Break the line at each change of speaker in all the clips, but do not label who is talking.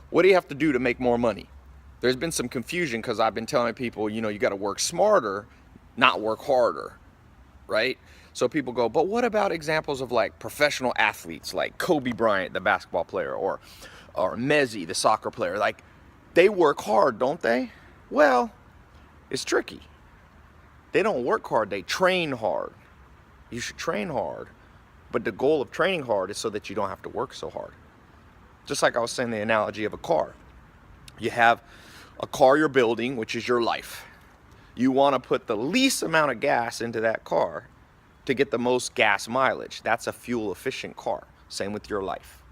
What do you have to do to make more money? There's been some confusion because I've been telling people, you know, you got to work smarter, not work harder, right? So people go, but what about examples of like professional athletes like Kobe Bryant, the basketball player, or Messi, the soccer player? Like, they work hard, don't they? Well, it's tricky. They don't work hard, they train hard. You should train hard, but the goal of training hard is so that you don't have to work so hard. Just like I was saying, the analogy of a car. You have a car you're building, which is your life. You want to put the least amount of gas into that car to get the most gas mileage. That's a fuel efficient car. Same with your life.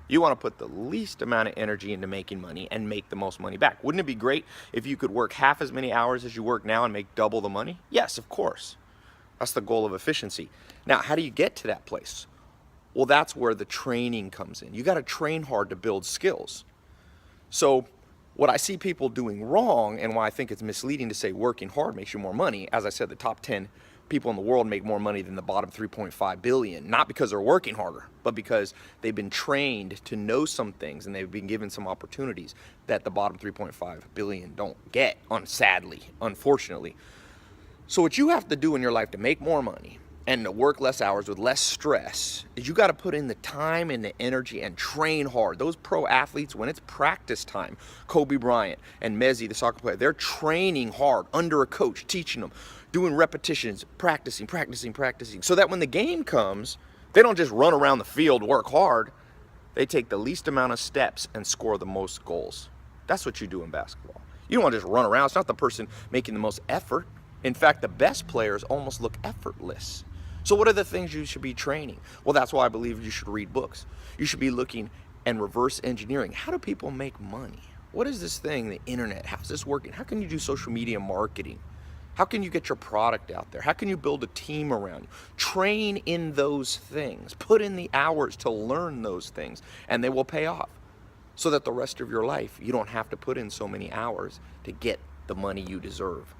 You want to put the least amount of energy into making money and make the most money back. Wouldn't it be great if you could work half as many hours as you work now and make double the money? Yes, of course. That's the goal of efficiency. Now, how do you get to that place? Well, that's where the training comes in. You got to train hard to build skills. So what I see people doing wrong, and why I think it's misleading to say working hard makes you more money, as I said, the top 10 people in the world make more money than the bottom 3.5 billion, not because they're working harder, but because they've been trained to know some things and they've been given some opportunities that the bottom 3.5 billion don't get, sadly, unfortunately. So what you have to do in your life to make more money and to work less hours with less stress is you got to put in the time and the energy and train hard. Those pro athletes, when it's practice time, Kobe Bryant and Messi, the soccer player, they're training hard under a coach, teaching them, doing repetitions, practicing, so that when the game comes, they don't just run around the field, work hard. They take the least amount of steps and score the most goals. That's what you do in basketball. You don't want to just run around. It's not the person making the most effort. In fact, the best players almost look effortless. So what are the things you should be training? Well, that's why I believe you should read books. You should be looking and reverse engineering. How do people make money? What is this thing, the internet? How's this working? How can you do social media marketing? How can you get your product out there? How can you build a team around you? Train in those things. Put in the hours to learn those things, and they will pay off. So that the rest of your life, you don't have to put in so many hours to get the money you deserve.